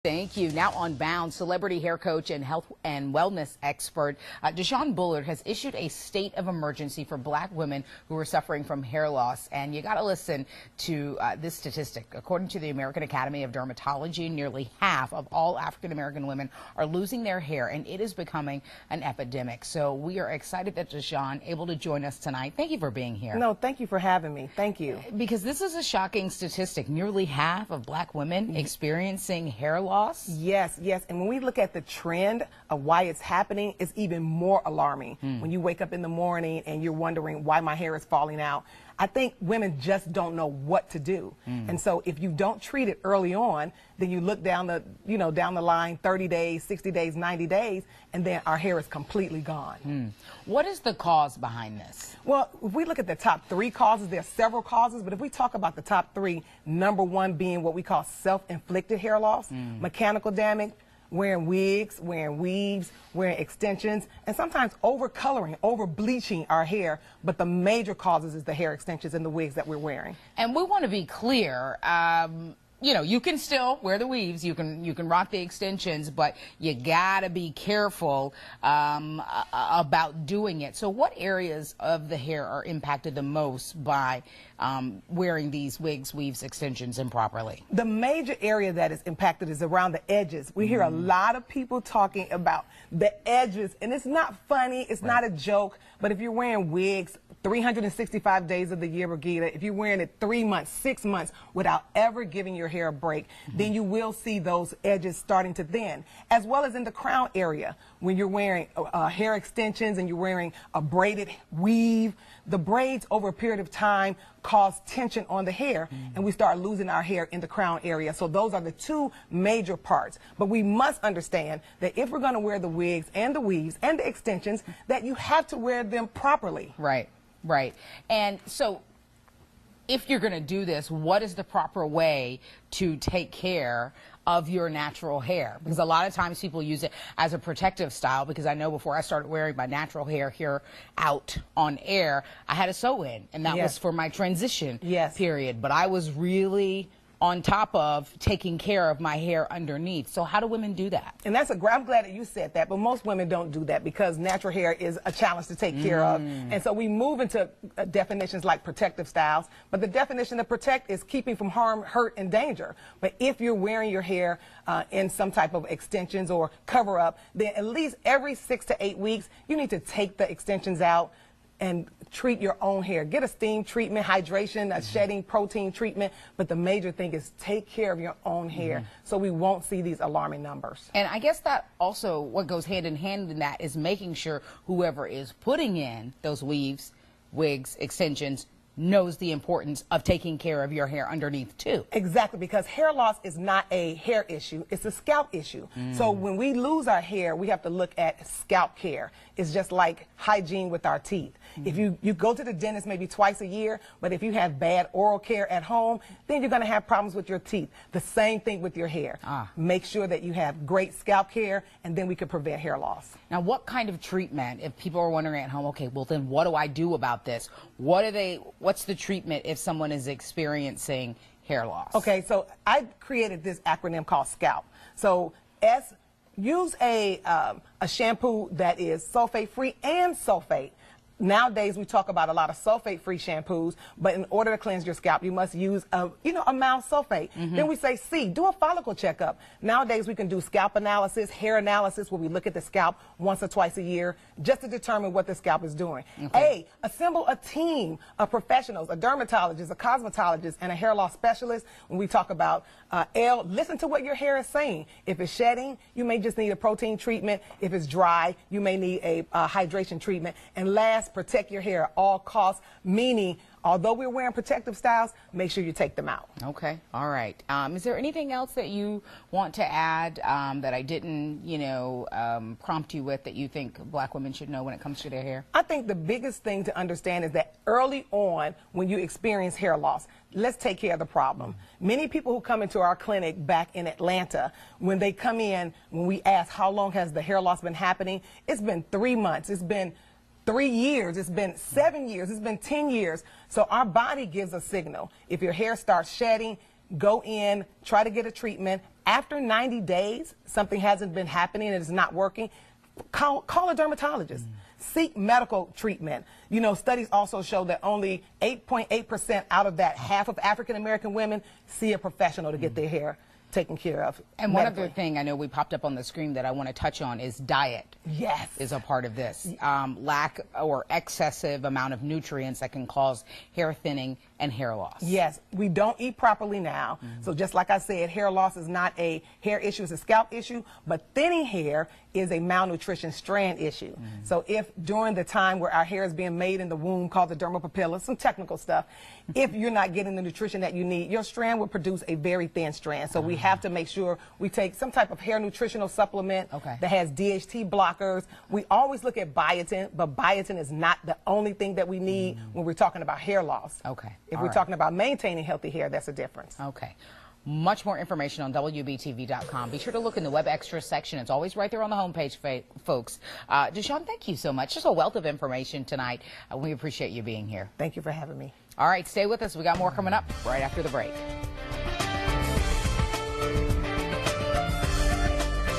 Thank you. Now on Bound, celebrity hair coach and health and wellness expert Deshaun Bullard has issued a state of emergency for black women who are suffering from hair loss. And you got to listen to this statistic. According to the American Academy of Dermatology, nearly half of all African-American women are losing their hair, and it is becoming an epidemic. So we are excited that Deshaun able to join us tonight. Thank you for being here. No, thank you for having me. Thank you. Because this is a shocking statistic. Nearly half of black women experiencing hair loss. Yes, yes. And when we look at the trend of why it's happening, it's even more alarming. When you wake up in the morning and you're wondering why my hair is falling out, I think women just don't know what to do. And so if you don't treat it early on, then you look down the, down the line, 30 days, 60 days, 90 days, and then our hair is completely gone. What is the cause behind this? Well, if we look at the top 3 causes, there are several causes, but if we talk about the top 3, number 1 being what we call self-inflicted hair loss, mechanical damage, wearing wigs, wearing weaves, wearing extensions, and sometimes over-coloring, over-bleaching our hair. But the major causes is the hair extensions and the wigs that we're wearing. And we want to be clear. You can still wear the weaves, you can rock the extensions, but you gotta be careful about doing it. So what areas of the hair are impacted the most by wearing these wigs, weaves, extensions improperly? The major area that is impacted is around the edges. We hear a lot of people talking about the edges, and it's not funny, it's not a joke, but if you're wearing wigs 365 days of the year, Brigida, if you're wearing it 3 months, 6 months without ever giving your hair a break, then you will see those edges starting to thin, as well as in the crown area. When you're wearing hair extensions and you're wearing a braided weave, the braids over a period of time cause tension on the hair, and we start losing our hair in the crown area. So those are the 2 major parts. But we must understand that if we're going to wear the wigs and the weaves and the extensions, that you have to wear them properly. Right. Right. And so if you're going to do this, what is the proper way to take care of your natural hair? Because a lot of times people use it as a protective style, because I know before I started wearing my natural hair here out on air, I had a sew-in, and that was for my transition period. But I was really on top of taking care of my hair underneath. So how do women do that? And I'm glad that you said that, but most women don't do that because natural hair is a challenge to take care of. And so we move into definitions like protective styles, but the definition of protect is keeping from harm, hurt, and danger. But if you're wearing your hair in some type of extensions or cover up, then at least every 6 to 8 weeks, you need to take the extensions out and treat your own hair. Get a steam treatment, hydration, a shedding protein treatment, but the major thing is take care of your own hair so we won't see these alarming numbers. And I guess that also what goes hand in hand in that is making sure whoever is putting in those weaves, wigs, extensions knows the importance of taking care of your hair underneath too. Exactly, because hair loss is not a hair issue, it's a scalp issue. So when we lose our hair, we have to look at scalp care. It's just like hygiene with our teeth. If you go to the dentist maybe twice a year, but if you have bad oral care at home, then you're going to have problems with your teeth. The same thing with your hair. Make sure that you have great scalp care, and then we can prevent hair loss. Now, what kind of treatment, if people are wondering at home, okay, well then what do I do about this? What's the treatment if someone is experiencing hair loss? Okay, so I created this acronym called SCALP. So use a shampoo that is sulfate-free and sulfate. Nowadays, we talk about a lot of sulfate-free shampoos, but in order to cleanse your scalp, you must use a mild sulfate. Then we say C, do a follicle checkup. Nowadays, we can do scalp analysis, hair analysis, where we look at the scalp once or twice a year just to determine what the scalp is doing. A, assemble a team of professionals, a dermatologist, a cosmetologist, and a hair loss specialist. When we talk about L, listen to what your hair is saying. If it's shedding, you may just need a protein treatment. If it's dry, you may need a hydration treatment. And last, protect your hair at all costs, meaning although we're wearing protective styles, make sure you take them out. Okay, all right. Is there anything else that you want to add that I didn't, prompt you with that you think black women should know when it comes to their hair? I think the biggest thing to understand is that early on, when you experience hair loss, let's take care of the problem. Many people who come into our clinic back in Atlanta, when they come in, when we ask how long has the hair loss been happening, it's been 3 months, it's been 3 years, it's been 7 years, it's been 10 years. So our body gives a signal. If your hair starts shedding, go in, try to get a treatment, After 90 days, something hasn't been happening and it's not working, call a dermatologist. Seek medical treatment. You know, studies also show that only 8.8% out of that half of African American women see a professional to get their hair taken care of. And one medically. other thing I know we popped up on the screen that I want to touch on is diet. Yes. Is a part of this. Lack or excessive amount of nutrients that can cause hair thinning and hair loss. Yes, we don't eat properly now. So just like I said, hair loss is not a hair issue, it's a scalp issue, but thinning hair is a malnutrition strand issue. So if during the time where our hair is being made in the womb, called the dermal papilla, some technical stuff, if you're not getting the nutrition that you need, your strand will produce a very thin strand. So we have to make sure we take some type of hair nutritional supplement that has DHT blockers. We always look at biotin, but biotin is not the only thing that we need when we're talking about hair loss. Okay. If All we're right. talking about maintaining healthy hair, that's a difference. Okay. Much more information on WBTV.com. Be sure to look in the web extras section. It's always right there on the homepage, folks. Deshawn, thank you so much. Just a wealth of information tonight. We appreciate you being here. Thank you for having me. All right, stay with us. We got more coming up right after the break.